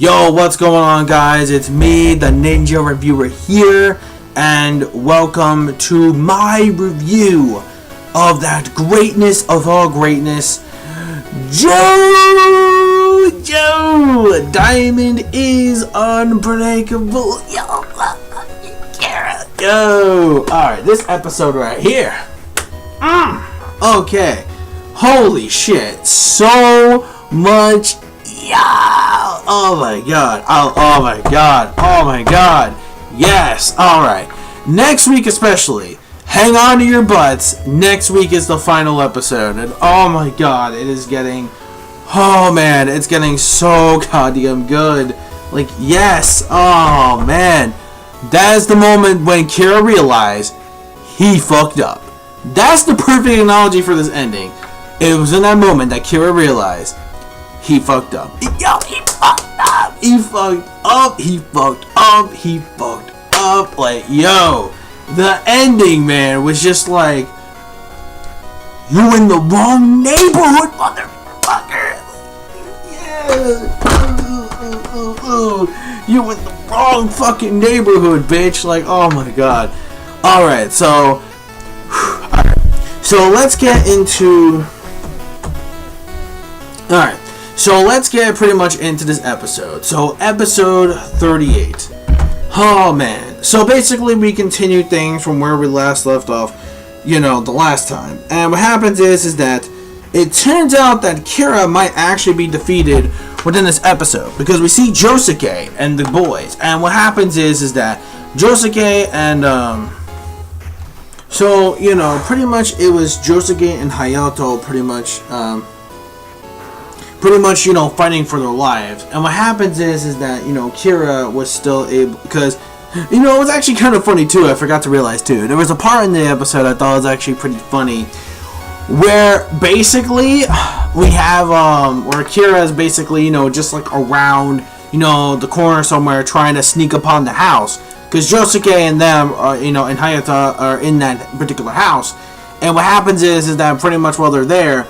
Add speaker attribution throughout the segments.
Speaker 1: Yo, what's going on, guys? It's me, the Ninja Reviewer here, and welcome to my review of that greatness of all greatness, JoJo! Diamond is unbreakable. Yo! Alright, this episode right here. Okay. Holy shit. So much. Oh my god. Oh my god. Oh my god. Yes. Alright. Next week especially. Hang on to your butts. Next week is the final episode. And oh my god. It is getting... Oh man. It's getting so goddamn good. Like, yes. Oh man. That is the moment when Kira realized he fucked up. That's the perfect analogy for this ending. It was in that moment that Kira realized he fucked up. Yo, he fucked up. He fucked up. He fucked up. He fucked up. Like, yo, the ending, man, was just like, you in the wrong neighborhood, motherfucker. Yeah. You in the wrong fucking neighborhood, bitch. Like, oh my god. Alright, so let's get into... Alright, so let's get pretty much into this episode. So, episode 38. Oh, man. So, basically, we continue things from where we last left off, the last time. And what happens is that it turns out that Kira might actually be defeated within this episode. Because we see Josuke and the boys. And what happens is that Josuke and, so, pretty much it was Josuke and Hayato pretty much, fighting for their lives. And what happens is that, Kira was still able, because, it was actually kind of funny too. I forgot to realize too. There was a part in the episode I thought was actually pretty funny, where basically we have, where Kira is basically, just like around, the corner somewhere trying to sneak upon the house. Because Josuke and them, and Hayato are in that particular house. And what happens is that pretty much while they're there,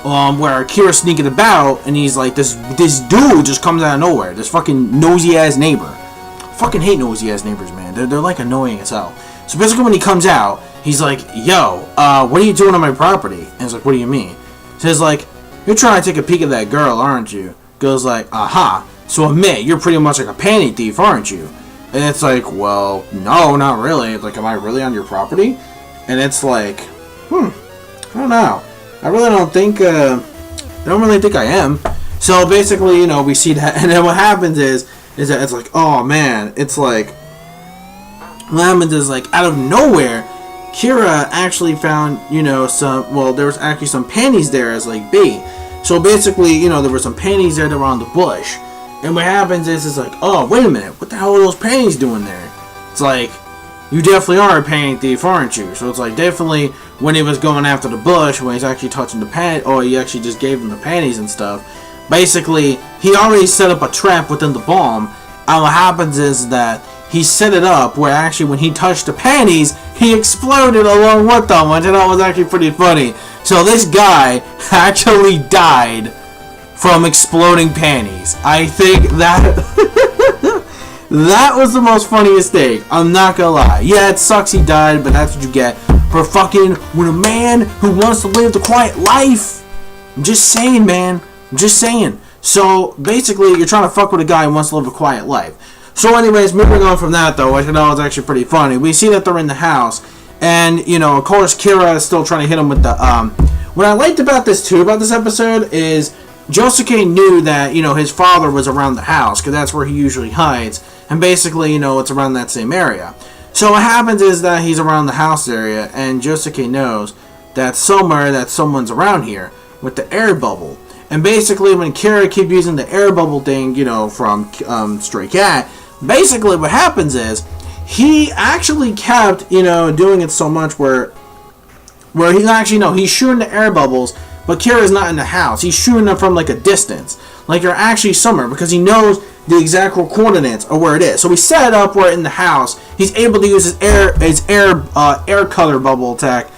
Speaker 1: where Kira's sneaking about, and he's like, this dude just comes out of nowhere. This fucking nosy-ass neighbor. I fucking hate nosy-ass neighbors, man. They're like annoying as hell. So basically when he comes out, he's like, yo, what are you doing on my property? And he's like, what do you mean? So he's like, you're trying to take a peek at that girl, aren't you? Goes like, aha. So admit, you're pretty much like a panty thief, aren't you? And it's like, well, no, not really. Like, am I really on your property? And it's like, I don't know. I really don't think, I don't really think I am. So basically, we see that, and then what happens is that it's like, oh man, it's like, what happens is like, out of nowhere, Kira actually found, there was actually some panties there as like bait. So basically, there were some panties there that were on the bush. And what happens is, it's like, oh, wait a minute, what the hell are those panties doing there? It's like, you definitely are a panty thief, aren't you? So it's like, definitely, when he was going after the bush, when he's actually touching the he actually just gave him the panties and stuff. Basically, he already set up a trap within the bomb, and what happens is that he set it up where actually when he touched the panties, he exploded along with them, which I thought was actually pretty funny. So this guy actually died from exploding panties. I think that that was the most funniest thing. I'm not gonna lie. Yeah, it sucks he died, but that's what you get for fucking with a man who wants to live the quiet life. I'm just saying, man. I'm just saying. So basically, you're trying to fuck with a guy who wants to live a quiet life. So anyways, moving on from that though, I thought it was actually pretty funny. We see that they're in the house, and of course Kira is still trying to hit him with the What I liked about this too, about this episode, is Josuke knew that, his father was around the house, because that's where he usually hides, and basically, it's around that same area. So what happens is that he's around the house area, and Josuke knows that somewhere that someone's around here, with the air bubble. And basically, when Kira keeps using the air bubble thing, from Stray Cat, basically what happens is, he actually kept, doing it so much where he actually, he's shooting the air bubbles, but Kira's not in the house. He's shooting them from like a distance. Like you're actually somewhere, because he knows the exact coordinates of where it is. So we set it up where in the house, he's able to use his air color bubble attack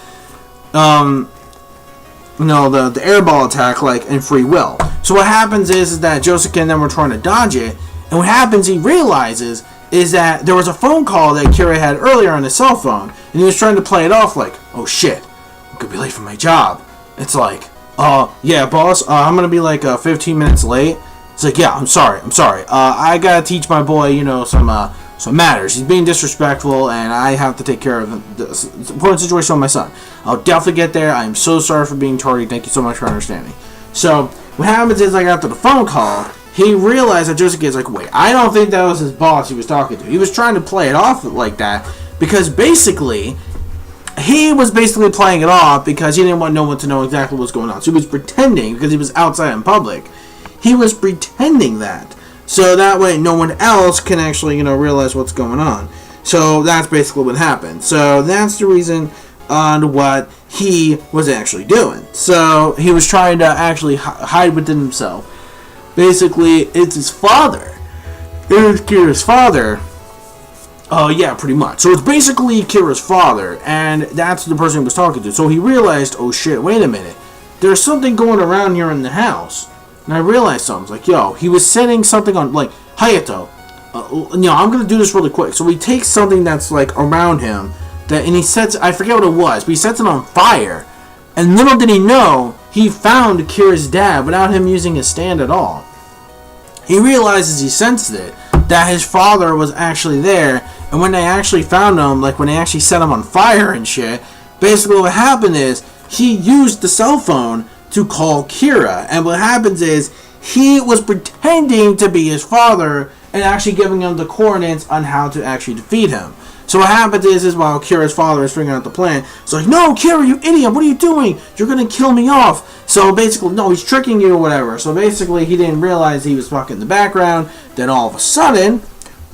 Speaker 1: the airball attack, like, in free will. So what happens is that Josuke and them were trying to dodge it, and what happens, he realizes, is that there was a phone call that Kira had earlier on his cell phone, and he was trying to play it off like, oh shit, I'm gonna be late for my job. It's like, yeah, boss, I'm gonna be like 15 minutes late. It's like, yeah, I'm sorry. I gotta teach my boy, some matters. He's being disrespectful, and I have to take care of the important situation with my son. I'll definitely get there. I am so sorry for being tardy. Thank you so much for understanding. So what happens is, like, after the phone call, he realized that Josuke is like, wait, I don't think that was his boss he was talking to. He was trying to play it off like that because basically he was basically playing it off because he didn't want no one to know exactly what's going on. So he was pretending, because he was outside in public, he was pretending that. So that way no one else can actually, realize what's going on. So that's basically what happened. So that's the reason on what he was actually doing. So he was trying to actually hide within himself. Basically, it's his father. It is Kira's father. Yeah, pretty much. So it's basically Kira's father, and that's the person he was talking to. So he realized, oh shit, wait a minute. There's something going around here in the house. And I realized something. Like, yo, he was setting something on, like, Hayato. I'm going to do this really quick. So he takes something that's, like, around him, and he sets, I forget what it was, but he sets it on fire. And little did he know, he found Kira's dad without him using his stand at all. He realizes, he sensed it, that his father was actually there, and when they actually found him, like when they actually set him on fire and shit, basically what happened is, he used the cell phone to call Kira, and what happens is, he was pretending to be his father, and actually giving him the coordinates on how to actually defeat him. So what happens is while Kira's father is figuring out the plan, it's like, no, Kira, you idiot, what are you doing? You're going to kill me off. So basically, no, he's tricking you or whatever. So basically, he didn't realize he was fucking in the background. Then all of a sudden,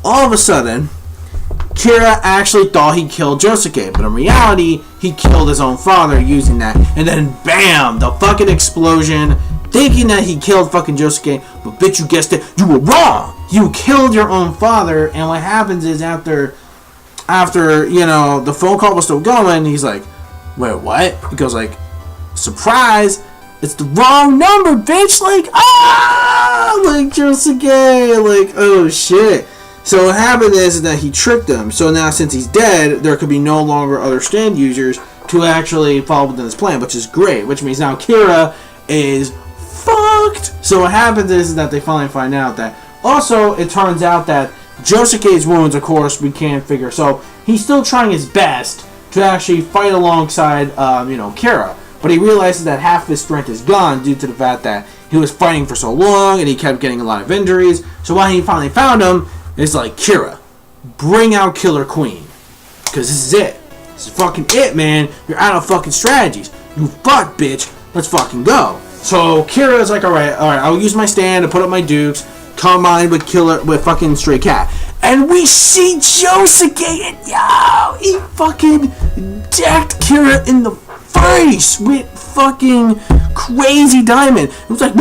Speaker 1: Kira actually thought he killed Josuke. But in reality, he killed his own father using that. And then, bam, the fucking explosion, thinking that he killed fucking Josuke. But bitch, you guessed it, you were wrong. You killed your own father. And what happens is after the phone call was still going, he's like, wait, what? He goes like, surprise, it's the wrong number, bitch, like, like, Josuke, like, oh, shit. So what happened is that he tricked him, so now since he's dead, there could be no longer other stand users to actually follow within his plan, which is great, which means now Kira is fucked. So what happens is that they finally find out that, also, it turns out that Josuke's wounds, of course, we can't figure. So he's still trying his best to actually fight alongside, Kira. But he realizes that half his strength is gone due to the fact that he was fighting for so long and he kept getting a lot of injuries. So when he finally found him, it's like, Kira, bring out Killer Queen. Because this is it. This is fucking it, man. You're out of fucking strategies. You fuck, bitch. Let's fucking go. So Kira's like, alright, I'll use my stand to put up my dukes. Combined with fucking Stray Cat. And we see Josuke, and yo, he fucking decked Kira in the face with fucking Crazy Diamond. It was like,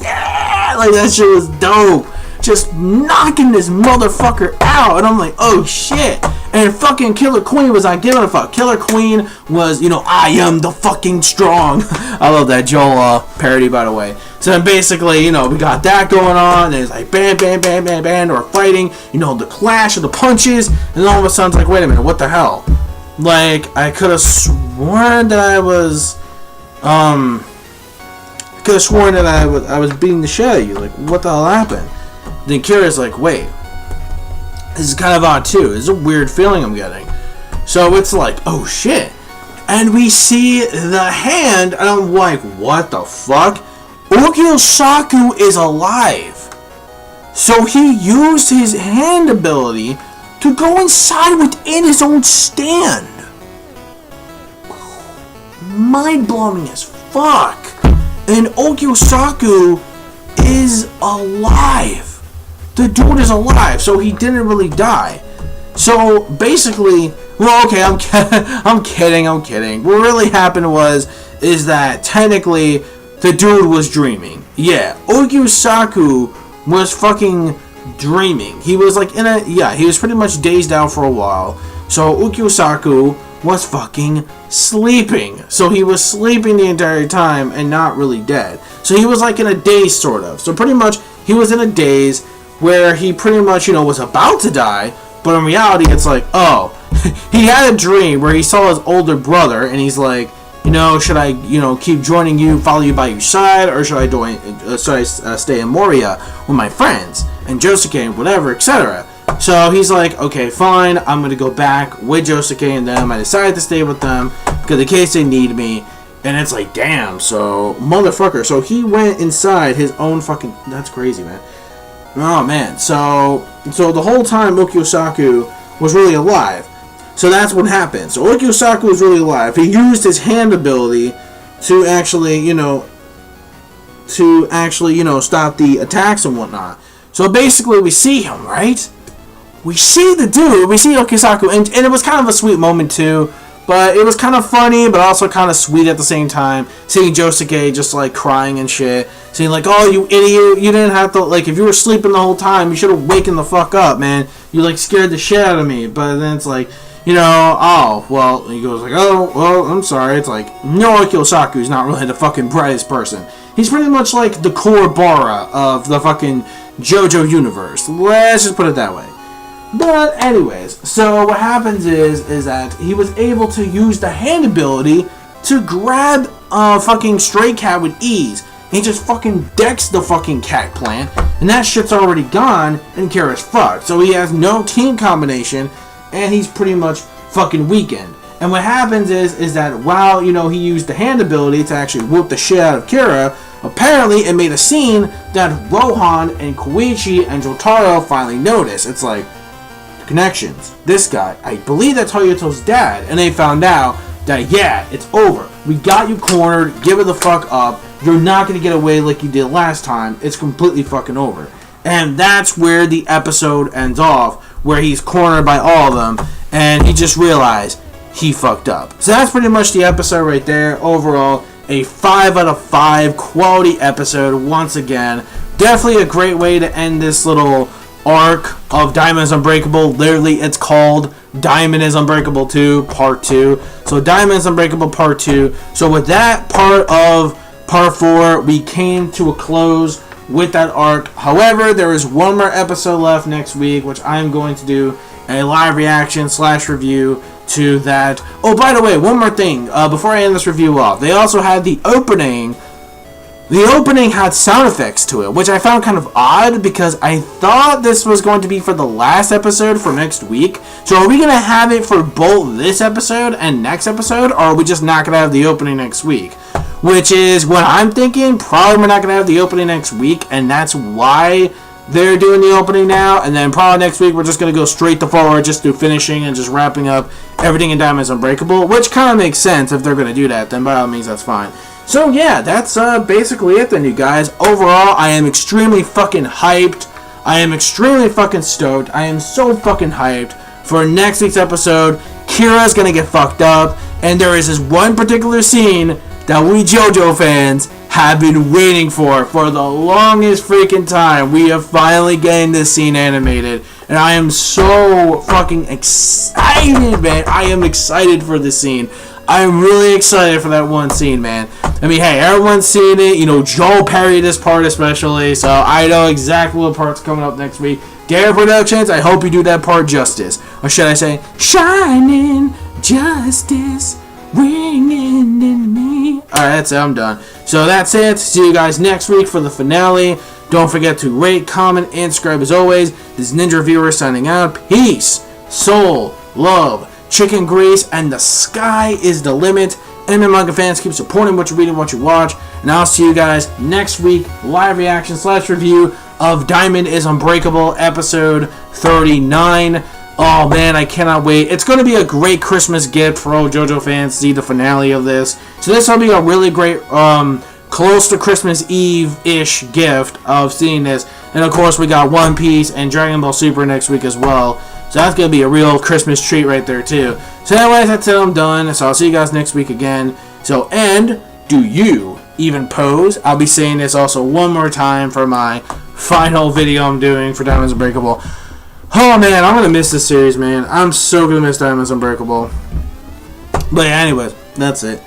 Speaker 1: yeah, like that shit was dope. Just knocking this motherfucker out, and I'm like, oh shit. And fucking Killer Queen was not giving a fuck. Killer Queen was, I am the fucking strong. I love that Joel parody, by the way. So then basically, we got that going on, and it's like bam, bam, bam, bam, bam, we're fighting, the clash of the punches, and all of a sudden it's like, wait a minute, what the hell? Like, I could have sworn that I was beating the shit out of you. Like, what the hell happened? Then Kira's like, wait, this is kind of odd too. This is a weird feeling I'm getting. So it's like, oh shit. And we see the hand, and I'm like, what the fuck? OKYUASAKU is alive. So he used his hand ability to go inside within his own stand. Mind-blowing as fuck. And OKYUASAKU is alive. The dude is alive, so he didn't really die. So basically, well, okay, I'm kidding. What really happened is that technically the dude was dreaming. Yeah, OKYUASAKU was fucking dreaming. He was like he was pretty much dazed out for a while. So OKYUASAKU was fucking sleeping. So he was sleeping the entire time and not really dead. So he was like in a daze, sort of. So pretty much he was in a daze where he pretty much, you know, was about to die, but in reality it's like, oh, he had a dream where he saw his older brother and he's like, you know, should I, you know, keep joining you, follow you by your side, or should I stay in Moria with my friends and Josuke and whatever, etc. So he's like, okay, fine, I'm gonna go back with Josuke and them. I decided to stay with them because in case they need me. And it's like, damn, so motherfucker. So he went inside his own fucking. That's crazy, man. Oh man. So the whole time OKYUASAKU was really alive. So that's what happened. So OKYUASAKU was really alive. He used his hand ability to actually, you know, stop the attacks and whatnot. So basically, we see him, right? We see the dude. We see OKYUASAKU, and it was kind of a sweet moment too. But it was kind of funny, but also kind of sweet at the same time. Seeing Josuke just like crying and shit. Seeing like, oh, you idiot, you didn't have to, like, if you were sleeping the whole time, you should have waken the fuck up, man. You like scared the shit out of me. But then it's like, you know, oh, well, he goes like, oh, well, I'm sorry. It's like, no, OKYUASAKU's not really the fucking brightest person. He's pretty much like the Korobara of the fucking JoJo universe. Let's just put it that way. But anyways, so what happens is that he was able to use the hand ability to grab a fucking stray cat with ease. He just fucking decks the fucking cat plant, and that shit's already gone, and Kira's fucked. So he has no team combination, and he's pretty much fucking weakened. And what happens is that while, you know, he used the hand ability to actually whoop the shit out of Kira, apparently it made a scene that Rohan and Koichi and Jotaro finally noticed. It's like, connections. This guy, I believe that's Toyoto's dad, and they found out that, yeah, it's over. We got you cornered. Give it the fuck up. You're not going to get away like you did last time. It's completely fucking over. And that's where the episode ends off, where he's cornered by all of them, and he just realized he fucked up. So that's pretty much the episode right there. Overall, a 5 out of 5 quality episode once again. Definitely a great way to end this little arc of Diamond is Unbreakable. Literally, it's called Diamond is Unbreakable 2 Part 2. So Diamond is Unbreakable Part 2. So with that part of Part 4, we came to a close with that arc. However, there is one more episode left next week, which I'm going to do a live reaction / review to that. Oh, by the way, one more thing before I end this review off. They also had the opening. The opening had sound effects to it, which I found kind of odd because I thought this was going to be for the last episode for next week. So are we going to have it for both this episode and next episode, or are we just not going to have the opening next week? Which is what I'm thinking. Probably we're not going to have the opening next week, and that's why they're doing the opening now. And then probably next week we're just going to go straight to forward, just do finishing and just wrapping up everything in Diamond is Unbreakable, which kind of makes sense. If they're going to do that, then by all means that's fine. So yeah, that's basically it then, you guys. Overall, I am extremely fucking hyped. I am extremely fucking stoked. I am so fucking hyped for next week's episode. Kira's gonna get fucked up, and there is this one particular scene that we JoJo fans have been waiting for the longest freaking time. We are finally getting this scene animated, and I am so fucking excited, man. I am excited for this scene. I'm really excited for that one scene, man. I mean, hey, everyone's seen it. You know, Joe parried this part especially, so I know exactly what part's coming up next week. Dare Productions, I hope you do that part justice. Or should I say, shining justice, ringing in me. Alright, that's it. I'm done. So that's it. See you guys next week for the finale. Don't forget to rate, comment, and subscribe as always. This is Ninja Reviewer signing out. Peace, soul, love, chicken grease, and the sky is the limit. Anime manga fans, keep supporting what you read and what you watch. And I'll see you guys next week. Live reaction / review of Diamond is Unbreakable episode 39. Oh man, I cannot wait. It's going to be a great Christmas gift for all JoJo fans to see the finale of this. So this will be a really great, close to Christmas Eve-ish gift of seeing this. And of course, we got One Piece and Dragon Ball Super next week as well. So that's going to be a real Christmas treat right there too. So anyways, that's it. I'm done. So I'll see you guys next week again. So, and do you even pose? I'll be saying this also one more time for my final video I'm doing for Diamonds Unbreakable. Oh man, I'm going to miss this series, man. I'm so going to miss Diamonds Unbreakable. But yeah, anyways, that's it.